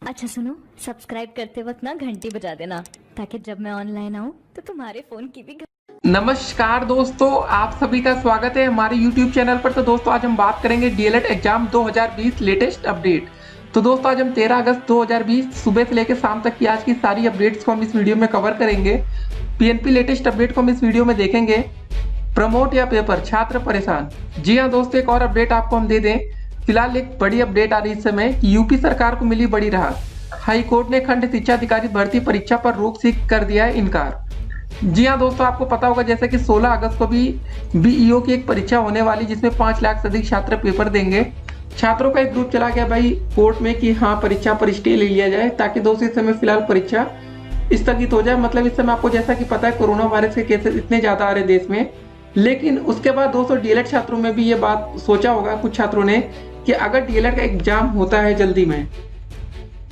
अच्छा सुनो, सब्सक्राइब करते वक्त ना घंटी बजा देना ताकि जब मैं ऑनलाइन आऊँ तो तुम्हारे फोन की भी नमस्कार दोस्तों, आप सभी का स्वागत है हमारे YouTube चैनल पर। तो दोस्तों आज हम बात करेंगे डीएलएड एग्जाम 2020 लेटेस्ट अपडेट। तो दोस्तों आज हम 13 अगस्त 2020 सुबह से लेकर शाम तक की आज की सारी अपडेट्स को हम इस वीडियो में कवर करेंगे। पीएनपी लेटेस्ट अपडेट को हम इस वीडियो में देखेंगे। प्रमोट या पेपर, छात्र परेशान। जी हाँ दोस्तों, एक और अपडेट आपको हम दे दें। फिलहाल एक बड़ी अपडेट आ रही है इस समय कि यूपी सरकार को मिली बड़ी राहत। हाई कोर्ट ने खंड शिक्षा अधिकारी भर्ती परीक्षा पर रोक से कर दिया है इनकार। जी हाँ दोस्तों, आपको पता होगा जैसे कि 16 अगस्त को भी बीईओ की एक परीक्षा होने वाली जिसमें 5 लाख से अधिक छात्र पेपर देंगे। छात्रों का एक ग्रुप चला गया भाई कोर्ट में कि हाँ परीक्षा पर स्टे ले लिया जाए ताकि दोस्तों इस समय फिलहाल परीक्षा स्थगित हो जाए। मतलब इस समय आपको जैसा कि पता है कोरोना वायरस के केसेस इतने ज्यादा आ रहे देश में। लेकिन उसके बाद दोस्तों डीएलएड छात्रों में भी ये बात सोचा होगा कुछ छात्रों ने कि अगर डीएलएड का एग्जाम होता है जल्दी में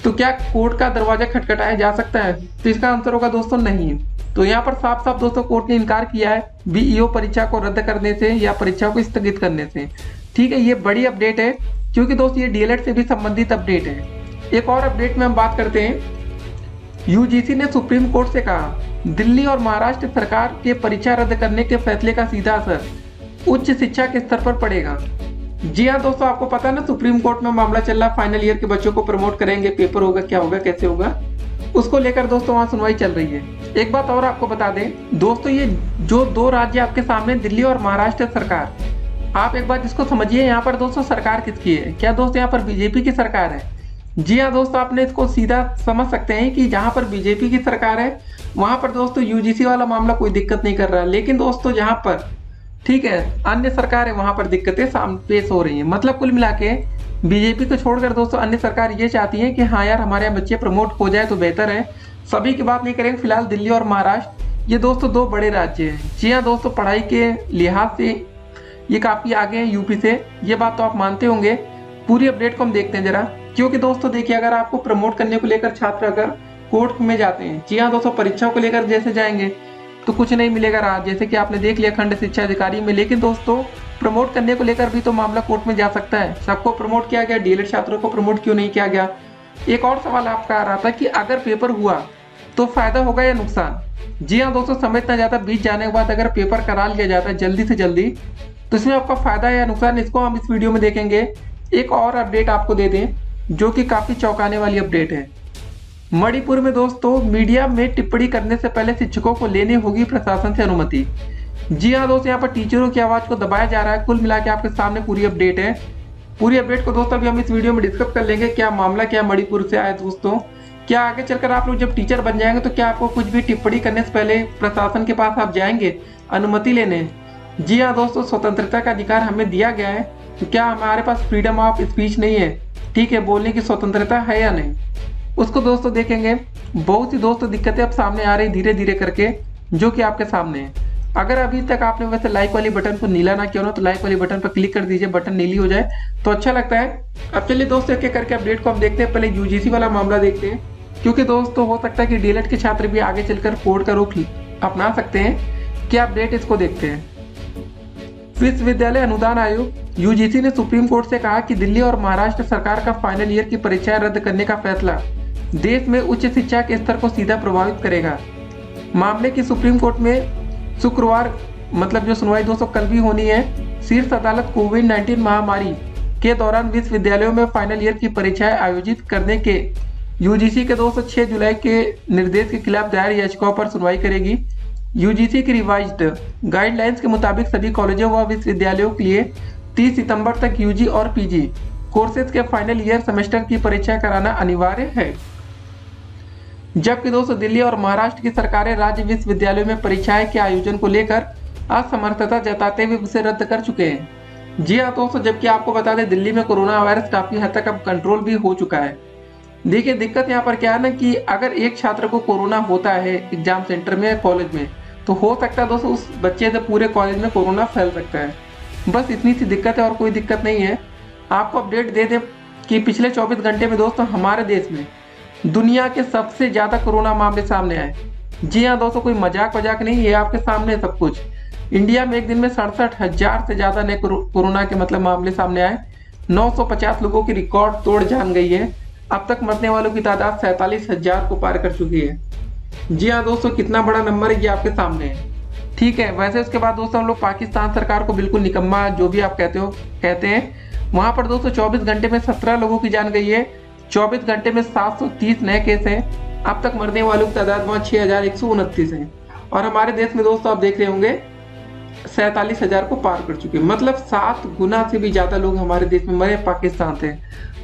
तो क्या कोर्ट का दरवाजा खटखटाया जा सकता है। तो इसका आंसर होगा दोस्तों नहीं। तो यहाँ पर साफ साफ दोस्तों कोर्ट ने इनकार किया है बीईओ परीक्षा को रद्द करने से या परीक्षा को स्थगित करने से। ठीक है, ये बड़ी अपडेट है क्योंकि दोस्त ये डीएलएड से भी संबंधित अपडेट है। एक और अपडेट में हम बात करते हैं। यूजीसी ने सुप्रीम कोर्ट से कहा दिल्ली और महाराष्ट्र सरकार के परीक्षा रद्द करने के फैसले का सीधा असर उच्च शिक्षा के स्तर पर पड़ेगा। जी हाँ दोस्तों, आपको पता है ना सुप्रीम कोर्ट में मामला चल रहा, फाइनल ईयर के बच्चों को प्रमोट करेंगे, पेपर होगा, क्या होगा, कैसे होगा, उसको लेकर दोस्तों वहाँ सुनवाई चल रही है। एक बात और आपको बता दें दोस्तों, ये जो दो राज्य आपके सामने दिल्ली और महाराष्ट्र सरकार, आप एक बात इसको समझिए, यहाँ पर दोस्तों सरकार किसकी है? क्या दोस्तों यहाँ पर बीजेपी की सरकार है? जी हाँ दोस्तों, आपने इसको सीधा समझ सकते हैं कि जहाँ पर बीजेपी की सरकार है वहां पर दोस्तों यूजीसी वाला मामला कोई दिक्कत नहीं कर रहा है। लेकिन दोस्तों जहाँ पर ठीक है अन्य सरकार है वहां पर दिक्कतें सामने पेश हो रही हैं। मतलब कुल मिला के बीजेपी को छोड़कर दोस्तों अन्य सरकार ये चाहती है कि हाँ यार हमारे यहाँ बच्चे प्रमोट हो जाए तो बेहतर है। सभी की बात नहीं करेंगे, फिलहाल दिल्ली और महाराष्ट्र ये दोस्तों दो बड़े राज्य हैं। जी हाँ दोस्तों, पढ़ाई के लिहाज से ये काफ़ी आगे हैं यूपी से, ये बात तो आप मानते होंगे। पूरी अपडेट को हम देखते हैं जरा, क्योंकि दोस्तों देखिए अगर आपको प्रमोट करने को लेकर छात्र अगर कोर्ट में जाते हैं, जी हाँ दोस्तों परीक्षाओं को लेकर जैसे जाएंगे तो कुछ नहीं मिलेगा राहत, जैसे कि आपने देख लिया खंड शिक्षा अधिकारी में। लेकिन दोस्तों प्रमोट करने को लेकर भी तो मामला कोर्ट में जा सकता है। सबको प्रमोट किया गया, डीएलएड छात्रों को प्रमोट क्यों नहीं किया गया? एक और सवाल आपका आ रहा था कि अगर पेपर हुआ तो फायदा होगा या नुकसान? जी हाँ दोस्तों, समय इतना ज्यादा बीत जाने के बाद अगर पेपर करा लिया जाता है जल्दी से जल्दी तो इसमें आपका फायदा है या नुकसान, इसको हम इस वीडियो में देखेंगे। एक और अपडेट आपको दे दें जो कि काफी चौंकाने वाली अपडेट है। मणिपुर में दोस्तों मीडिया में टिप्पणी करने से पहले शिक्षकों को लेनी होगी प्रशासन से अनुमति। जी हाँ दोस्तों, यहाँ पर टीचरों की आवाज को दबाया जा रहा है। कुल मिला के आपके सामने पूरी अपडेट है। पूरी अपडेट को दोस्तों अभी हम इस वीडियो में डिस्कस कर लेंगे। क्या मामला क्या मणिपुर से आया दोस्तों, क्या आगे चलकर आप लोग जब टीचर बन जाएंगे तो क्या आपको कुछ भी टिप्पणी करने से पहले प्रशासन के पास आप जाएंगे अनुमति लेने? जी हाँ दोस्तों, स्वतंत्रता का अधिकार हमें दिया गया है तो क्या हमारे पास फ्रीडम ऑफ स्पीच नहीं है? ठीक है, बोलने की स्वतंत्रता है या नहीं, उसको दोस्तों देखेंगे। बहुत सी दोस्तों दिक्कतें अब सामने आ रही धीरे धीरे करके जो कि आपके सामने है। अगर अभी तक आपने वैसे लाइक वाली बटन को नीला ना किया हो तो लाइक वाली बटन पर क्लिक कर दीजिए, बटन नीली हो जाए तो अच्छा लगता है। अब चलिए दोस्तों एक एक करके अपडेट को हम देखते हैं। पहले यूजीसी वाला मामला देखते हैं, क्योंकि दोस्तों हो सकता है कि डीएलएड के छात्र भी आगे चलकर कोर्ट का रुख अपना सकते हैं। क्या अपडेट इसको देखते हैं। विश्वविद्यालय अनुदान आयोग यूजीसी ने सुप्रीम कोर्ट से कहा कि दिल्ली और महाराष्ट्र सरकार का फाइनल ईयर की परीक्षाएं रद्द करने का फैसला देश में उच्च शिक्षा के स्तर को सीधा प्रभावित करेगा। मामले की सुप्रीम कोर्ट में शुक्रवार मतलब जो सुनवाई दोस्तों कल भी होनी है। शीर्ष अदालत कोविड-19 महामारी के दौरान विश्वविद्यालयों में फाइनल ईयर की परीक्षाएं आयोजित करने के यूजीसी के 6 जुलाई के निर्देश के खिलाफ दायर याचिकाओं पर सुनवाई करेगी। यूजीसी की रिवाइज्ड गाइडलाइंस के मुताबिक सभी कॉलेजों व विश्वविद्यालयों के लिए 30 सितंबर तक यूजी और पीजी कोर्सेज के फाइनल ईयर सेमेस्टर की परीक्षा कराना अनिवार्य है। जबकि दोस्तों दिल्ली और महाराष्ट्र की सरकारें राज्य विश्वविद्यालयों में परीक्षाएं के आयोजन को लेकर असमर्थता जताते हुए उसे रद्द कर चुके हैं। जी हाँ दोस्तों, जबकि आपको बता दें दिल्ली में कोरोना वायरस काफी हद तक अब कंट्रोल भी हो चुका है। देखिए दिक्कत यहाँ पर क्या है ना कि अगर एक छात्र को कोरोना होता है एग्जाम सेंटर में या कॉलेज में तो हो सकता है दोस्तों उस बच्चे से पूरे कॉलेज में कोरोना फैल सकता है। बस इतनी सी दिक्कत है और कोई दिक्कत नहीं है। आपको अपडेट दे दें कि पिछले 24 घंटे में दोस्तों हमारे देश में दुनिया के सबसे ज्यादा कोरोना मामले सामने आए। जी हाँ दोस्तों, कोई मजाक नहीं, ये आपके सामने है सब कुछ। इंडिया में एक दिन में 67,000 से ज्यादा नए कोरोना के मतलब मामले सामने आए। 950 लोगों की रिकॉर्ड तोड़ जान गई है। अब तक मरने वालों की तादाद 47,000 को पार कर चुकी है। जी हाँ दोस्तों, कितना बड़ा नंबर है ये आपके सामने है। ठीक है, वैसे उसके बाद दोस्तों हम लोग पाकिस्तान सरकार को बिल्कुल निकम्मा जो भी आप कहते हैं। वहां पर दोस्तों 24 घंटे में 17 लोगों की जान गई है। 24 घंटे में 730 नए केस हैं। अब तक मरने वालों की तादाद वहाँ 6,129 है। और हमारे देश में दोस्तों आप देख रहे होंगे 47,000 को पार कर चुके, मतलब 7 गुना से भी ज्यादा लोग हमारे देश में मरे पाकिस्तान से।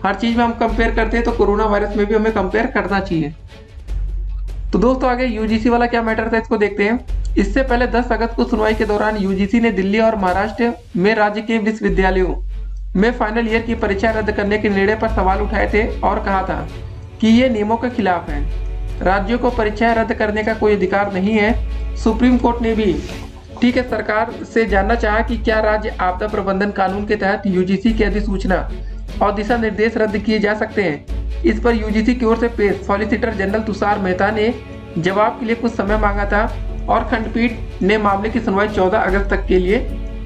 हर चीज में हम कंपेयर करते हैं तो कोरोना वायरस में भी हमें कंपेयर करना चाहिए। तो दोस्तों आगे यूजीसी वाला क्या मैटर था इसको देखते हैं। इससे पहले 10 अगस्त को सुनवाई के दौरान यूजीसी ने दिल्ली और महाराष्ट्र में राज्य के विश्वविद्यालयों में फाइनल ईयर की परीक्षा रद्द करने के निर्णय पर सवाल उठाए थे और कहा था कि ये नियमों के खिलाफ है। राज्यों को परीक्षाएं रद्द करने का कोई अधिकार नहीं है। सुप्रीम कोर्ट ने भी ठीक है सरकार से जानना चाहा कि क्या राज्य आपदा प्रबंधन कानून के तहत यूजीसी की अधिसूचना और दिशा निर्देश रद्द किए जा सकते हैं। इस पर यूजीसी की ओर से पेश सॉलिसिटर जनरल तुषार मेहता ने जवाब के लिए कुछ समय मांगा था और खंडपीठ ने मामले की सुनवाई 14 अगस्त तक के लिए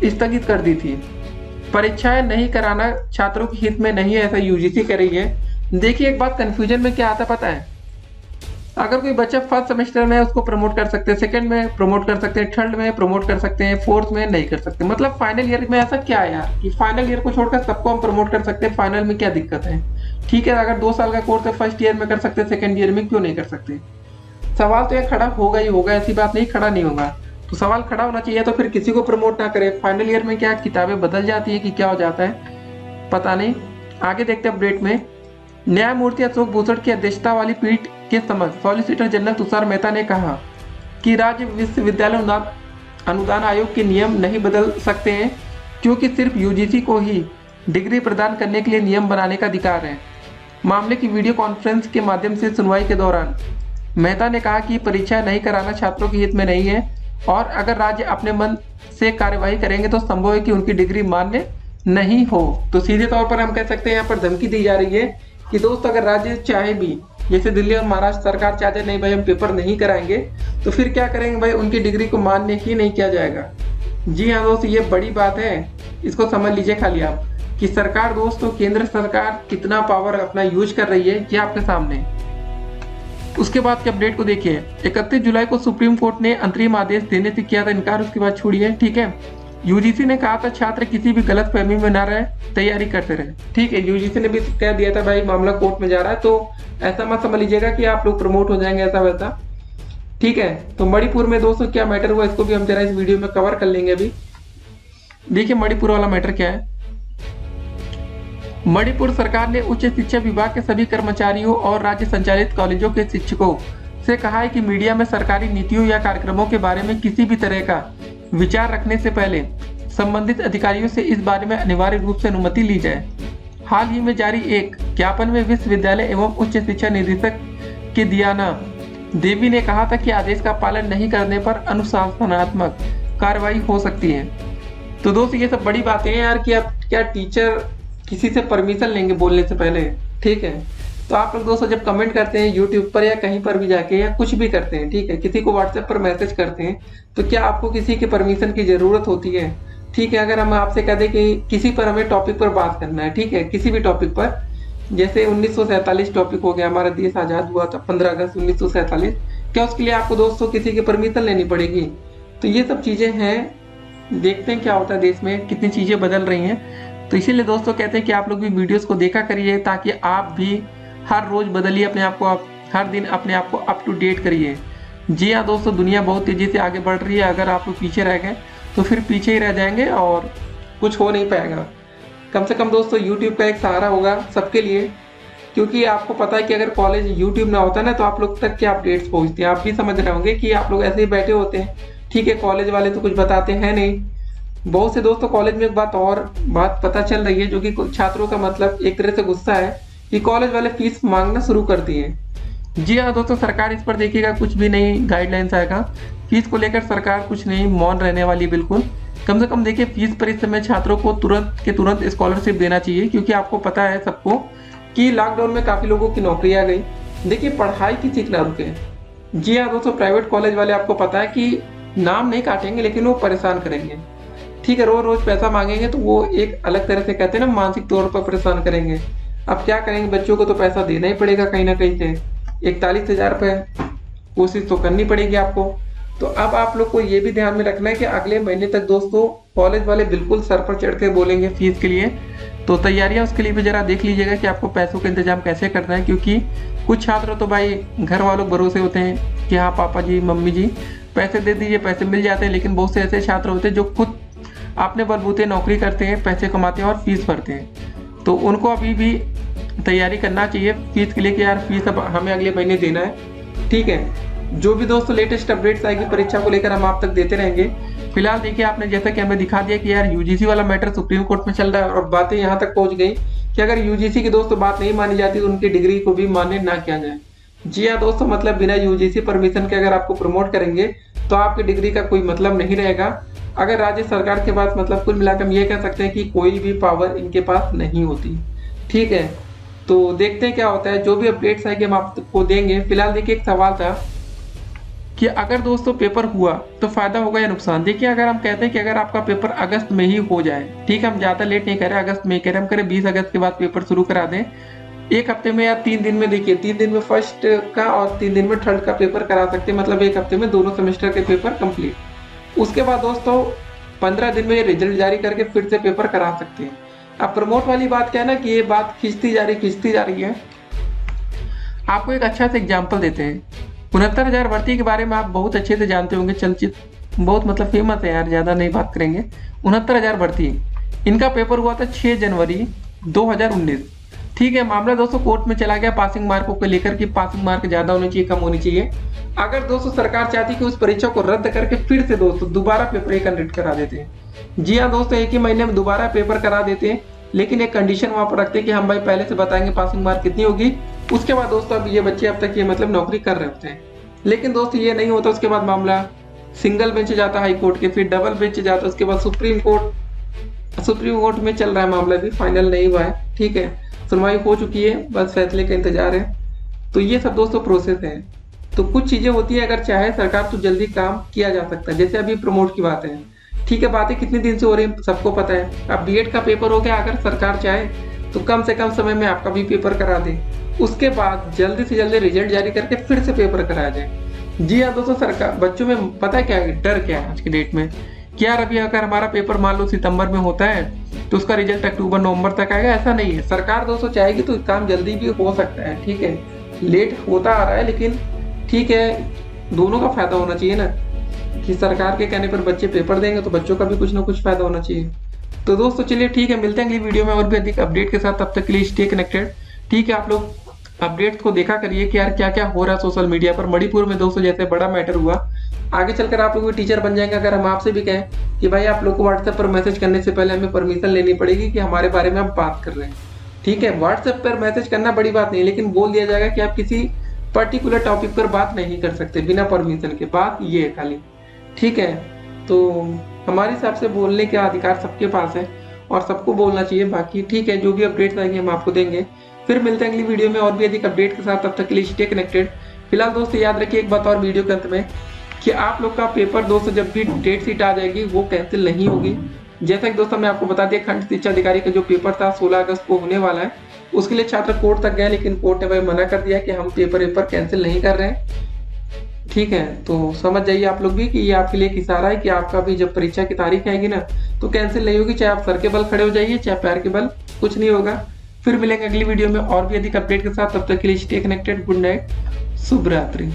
स्थगित कर दी थी। परीक्षाएं नहीं कराना छात्रों के हित में नहीं है, ऐसा यूजीसी कह रही है। देखिए एक बात कंफ्यूजन में क्या आता पता है, अगर कोई बच्चा फर्स्ट सेमेस्टर में उसको प्रमोट कर सकते हैं, सेकंड में प्रमोट कर सकते हैं, थर्ड में प्रमोट कर सकते हैं, फोर्थ में नहीं कर सकते। मतलब फाइनल ईयर में ऐसा क्या है यार कि फाइनल ईयर को छोड़कर सबको हम प्रमोट कर सकते हैं, फाइनल में क्या दिक्कत है। ठीक है, अगर 2 साल का कोर्स है फर्स्ट ईयर में कर सकते हैं, सेकंड ईयर में क्यों नहीं कर सकते। सवाल तो यह खड़ा होगा ही होगा, ऐसी बात नहीं खड़ा नहीं होगा। तो सवाल खड़ा होना चाहिए तो फिर किसी को प्रमोट ना करे। फाइनल ईयर में क्या किताबें बदल जाती है कि क्या हो जाता है पता नहीं। आगे देखते हैं अपडेट में। न्यायमूर्ति अशोक भूषण की अध्यक्षता वाली पीठ के समक्ष सॉलिसिटर जनरल तुषार मेहता ने कहा कि राज्य विश्वविद्यालय अनुदान आयोग के नियम नहीं बदल सकते हैं, क्योंकि सिर्फ यूजीसी को ही डिग्री प्रदान करने के लिए नियम बनाने का अधिकार है। मामले की वीडियो कॉन्फ्रेंस के माध्यम से सुनवाई के दौरान मेहता ने कहा कि परीक्षा नहीं कराना छात्रों के हित में नहीं है और अगर राज्य अपने मन से कार्यवाही करेंगे तो संभव है कि उनकी डिग्री मान्य नहीं हो। तो सीधे तौर पर हम कह सकते हैं यहाँ पर धमकी दी जा रही है कि दोस्तों अगर राज्य चाहे भी, जैसे दिल्ली और महाराष्ट्र सरकार चाहते नहीं भाई हम पेपर नहीं कराएंगे, तो फिर क्या करेंगे भाई, उनकी डिग्री को मान्य ही नहीं किया जाएगा। जी हाँ दोस्तों, ये बड़ी बात है, इसको समझ लीजिए खाली आप कि सरकार दोस्तों केंद्र सरकार कितना पावर अपना यूज कर रही है, ये आपके सामने। उसके बाद के अपडेट को देखिए। 31 जुलाई को सुप्रीम कोर्ट ने अंतरिम आदेश देने से किया था इनकार, उसके बाद छोड़िए। ठीक है, यूजीसी ने कहा था छात्र किसी भी गलत फहमी में ना रहे, तैयारी करते रहे। ठीक है, यूजीसी ने भी कह दिया था भाई मामला कोर्ट में जा रहा है, तो ऐसा मत समझ लीजिएगा कि आप लोग प्रमोट हो जाएंगे ऐसा वैसा। ठीक है, तो मणिपुर में दोस्तों क्या मैटर हुआ इसको भी हम जरा इस वीडियो में कवर कर लेंगे। अभी देखिए मणिपुर वाला मैटर क्या है। मणिपुर सरकार ने उच्च शिक्षा विभाग के सभी कर्मचारियों और राज्य संचालित कॉलेजों के शिक्षकों से कहा है कि मीडिया में सरकारी नीतियों या कार्यक्रमों के बारे में किसी भी तरह का विचार रखने से पहले संबंधित अधिकारियों से इस बारे में अनिवार्य रूप से अनुमति ली जाए। हाल ही में जारी एक ज्ञापन में विश्वविद्यालय एवं उच्च शिक्षा निदेशक के दियाना देवी ने कहा था कि आदेश का पालन नहीं करने पर अनुशासनात्मक कार्रवाई हो सकती है। तो दोस्तों ये सब बड़ी बातें हैं यार कि आप क्या टीचर किसी से परमिशन लेंगे बोलने से पहले। ठीक है, तो आप लोग दोस्तों जब कमेंट करते हैं यूट्यूब पर या कहीं पर भी जाके या कुछ भी करते हैं, ठीक है, किसी को व्हाट्सएप पर मैसेज करते हैं, तो क्या आपको किसी की परमिशन की जरूरत होती है। ठीक है, अगर हम आपसे कह दें कि किसी पर हमें टॉपिक पर बात करना है, ठीक है, किसी भी टॉपिक पर, जैसे 1947 टॉपिक हो गया, हमारा देश आजाद हुआ था 15 अगस्त 1947, क्या उसके लिए आपको दोस्तों किसी की परमिशन लेनी पड़ेगी। तो ये सब चीजें हैं, देखते हैं क्या होता है देश में, कितनी चीजें बदल रही हैं। तो इसीलिए दोस्तों कहते हैं कि आप लोग भी वीडियोस को देखा करिए ताकि आप भी हर रोज बदलिए अपने आप को, आप हर दिन अपने आप को अप टू डेट करिए। जी हाँ दोस्तों, दुनिया बहुत तेजी से आगे बढ़ रही है, अगर आप लोग पीछे रह गए तो फिर पीछे ही रह जाएंगे और कुछ हो नहीं पाएगा। कम से कम दोस्तों यूट्यूब का एक सहारा होगा सबके लिए, क्योंकि आपको पता है कि अगर कॉलेज यूट्यूब ना होता ना तो आप लोग तक क्या अपडेट्स पहुंचती हैं। आप भी समझ रहे होंगे कि आप लोग ऐसे ही बैठे होते हैं, ठीक है, कॉलेज वाले तो कुछ बताते हैं नहीं। बहुत से दोस्तों कॉलेज में एक बात पता चल रही है जो कि छात्रों का मतलब एक तरह से गुस्सा है कि कॉलेज वाले फीस मांगना शुरू कर दिए। जी हाँ दोस्तों, सरकार इस पर देखिएगा कुछ भी नहीं गाइडलाइंस आएगा, फीस को लेकर सरकार कुछ नहीं मौन रहने वाली बिल्कुल। कम से कम देखिए फीस पर इस समय छात्रों को तुरंत स्कॉलरशिप देना चाहिए, क्योंकि आपको पता है सबको कि लॉकडाउन में काफी लोगों की नौकरी आ गई। देखिए पढ़ाई की सीख ना रुके। जी हाँ दोस्तों, प्राइवेट कॉलेज वाले आपको पता है कि नाम नहीं काटेंगे लेकिन वो परेशान करेंगे। ठीक है, रोज रोज पैसा मांगेंगे तो वो एक अलग तरह से कहते हैं ना मानसिक तौर पर परेशान करेंगे। अब क्या करेंगे, बच्चों को तो पैसा देना ही पड़ेगा कहीं ना कहीं से, 41,000 रुपये कोशिश तो करनी पड़ेगी आपको। तो अब आप लोग को ये भी ध्यान में रखना है कि अगले महीने तक दोस्तों कॉलेज वाले बिल्कुल सर पर चढ़ के बोलेंगे फीस के लिए। तो तैयारियां उसके लिए भी जरा देख लीजिएगा कि आपको पैसों का इंतजाम कैसे करना है, क्योंकि कुछ छात्र तो भाई घर वालों भरोसे होते हैं कि हाँ पापा जी मम्मी जी पैसे दे दीजिए, पैसे मिल जाते हैं, लेकिन बहुत से ऐसे छात्र होते हैं जो खुद अपने बलबूते नौकरी करते हैं, पैसे कमाते हैं और फीस भरते हैं। तो उनको अभी भी तैयारी करना चाहिए फीस के लिए कि यार फीस अब हमें अगले महीने देना है। ठीक है, जो भी दोस्तों लेटेस्ट अपडेट्स आएगी परीक्षा को लेकर हम आप तक देते रहेंगे। फिलहाल देखिए आपने जैसा कि हमें दिखा दिया कि यार यूजीसी वाला मैटर सुप्रीम कोर्ट में चल रहा है और बातें यहाँ तक पहुंच गई कि अगर यूजीसी की दोस्तों बात नहीं मानी जाती तो उनकी डिग्री को भी मान्य ना किया जाए। जी हाँ दोस्तों, मतलब बिना यूजीसी परमिशन के अगर आपको प्रमोट करेंगे तो आपकी डिग्री का कोई मतलब नहीं रहेगा। अगर राज्य सरकार के पास मतलब कुल मिलाकर हम ये कह सकते हैं कि कोई भी पावर इनके पास नहीं होती। ठीक है, तो देखते हैं क्या होता है, जो भी अपडेट्स आएंगे हम आपको देंगे। फिलहाल देखिए एक सवाल था कि अगर दोस्तों पेपर हुआ तो फायदा होगा या नुकसान। देखिए अगर हम कहते हैं कि अगर आपका पेपर अगस्त में ही हो जाए, ठीक है हम ज़्यादा लेट नहीं करें, अगस्त में करें, हम करें 20 अगस्त के बाद पेपर शुरू करा दें, एक हफ्ते में या 3 दिन में। देखिए 3 दिन में फर्स्ट का और 3 दिन में थर्ड का पेपर करा सकते हैं, मतलब एक हफ्ते में दोनों सेमेस्टर के पेपर कंप्लीट। उसके बाद दोस्तों 15 दिन में रिजल्ट जारी करके फिर से पेपर करा सकते हैं। अब प्रमोट वाली बात क्या है ना कि ये बात खिंचती जा रही है। आपको एक अच्छा सा एग्जाम्पल देते हैं। 69,000 भर्ती के बारे में आप बहुत अच्छे से जानते होंगे, चलचित्र बहुत मतलब फेमस है यार, ज़्यादा नहीं बात करेंगे। 69,000 भर्ती, इनका पेपर हुआ था 6 जनवरी 2019। ठीक है, मामला दोस्तों कोर्ट में चला गया पासिंग मार्कों को लेकर कि पासिंग मार्क ज़्यादा होनी चाहिए कम होनी चाहिए। अगर दोस्तों सरकार चाहती कि उस परीक्षा को रद्द करके फिर से दोस्तों दोबारा पेपर कंडक्ट करा देते हैं। जी हाँ दोस्तों, एक ही महीने में दोबारा पेपर करा देते हैं, लेकिन एक कंडीशन वहाँ पर रखते हैं कि हम भाई पहले से बताएंगे पासिंग मार्क कितनी होगी। उसके बाद दोस्तों अब ये बच्चे अब तक ये मतलब नौकरी कर रहे होते हैं, लेकिन दोस्तों ये नहीं होता। उसके बाद मामला सिंगल बेंच जाता हाई कोर्ट के, फिर डबल बेंच जाता, उसके बाद सुप्रीम कोर्ट में चल रहा है मामला, भी फाइनल नहीं हुआ है। ठीक है, सुनवाई हो चुकी है, बस फैसले का इंतजार है। तो ये सब दोस्तों प्रोसेस है। तो कुछ चीजें होती है, अगर चाहे सरकार तो जल्दी काम किया जा सकता है। जैसे अभी प्रमोट की बात है, ठीक है बातें कितने दिन से हो रही है सबको पता है। अब बीएड का पेपर हो गया, अगर सरकार चाहे तो कम से कम समय में आपका भी पेपर करा दे, उसके बाद जल्दी से जल्दी रिजल्ट जारी करके फिर से पेपर कराया जाए। जी हाँ दोस्तों, सरकार बच्चों में पता है क्या है, डर क्या है आज की डेट में कि यार अभी अगर हमारा पेपर मान लो सितंबर में होता है तो उसका रिजल्ट अक्टूबर नवंबर तक आएगा, ऐसा नहीं है। सरकार दोस्तों चाहेगी तो काम जल्दी भी हो सकता है। ठीक है, लेट होता आ रहा है, लेकिन ठीक है दोनों का फायदा होना चाहिए ना, कि सरकार के कहने पर बच्चे पेपर देंगे तो बच्चों का भी कुछ ना कुछ फायदा होना चाहिए। तो दोस्तों चलिए ठीक है, मिलते हैं अगली वीडियो में और भी अधिक अपडेट के साथ। तब तक के लिए स्टे कनेक्टेड। ठीक है, आप लोग अपडेट्स को देखा करिए कि यार क्या क्या हो रहा है सोशल मीडिया पर। मणिपुर में दोस्तों जैसे बड़ा मैटर हुआ, आगे चलकर आप लोग भी टीचर बन जाएंगे। अगर हम आपसे भी कहें कि भाई आप लोग को व्हाट्सएप पर मैसेज करने से पहले हमें परमिशन लेनी पड़ेगी कि हमारे बारे में आप बात कर रहे हैं। ठीक है, व्हाट्सएप पर मैसेज करना बड़ी बात नहीं, लेकिन बोल दिया जाएगा कि आप किसी पर्टिकुलर टॉपिक पर बात नहीं कर सकते बिना परमिशन के। बात ये है खाली। ठीक है, तो हमारे हिसाब से बोलने का अधिकार सबके पास है और सबको बोलना चाहिए। बाकी ठीक है, जो भी अपडेट्स आएंगे हम आपको देंगे। फिर मिलते हैं अगली वीडियो में और भी अधिक अपडेट के साथ। तब तक के लिए स्टे कनेक्टेड। फिलहाल दोस्तों याद रखिए एक बात और वीडियो के अंत में, कि आप लोग का पेपर दोस्तों जब भी डेट शीट आ जाएगी वो कैंसिल नहीं होगी। जैसा कि दोस्तों मैं आपको बता दिया, खंड शिक्षा अधिकारी का जो पेपर था 16 अगस्त को होने वाला है, उसके लिए छात्र कोर्ट तक गए, लेकिन कोर्ट ने भाई मना कर दिया कि हम पेपर कैंसिल नहीं कर रहे हैं। ठीक है, तो समझ जाइए आप लोग भी कि ये आपके लिए एक इशारा है कि आपका भी जब परीक्षा की तारीख आएगी ना तो कैंसिल नहीं होगी, चाहे आप सर के बल खड़े हो जाइए चाहे पैर के बल, कुछ नहीं होगा। फिर मिलेंगे अगली वीडियो में और भी अधिक अपडेट के साथ। तब तक के लिए स्टे कनेक्टेड। गुड नाइट, शुभ रात्रि।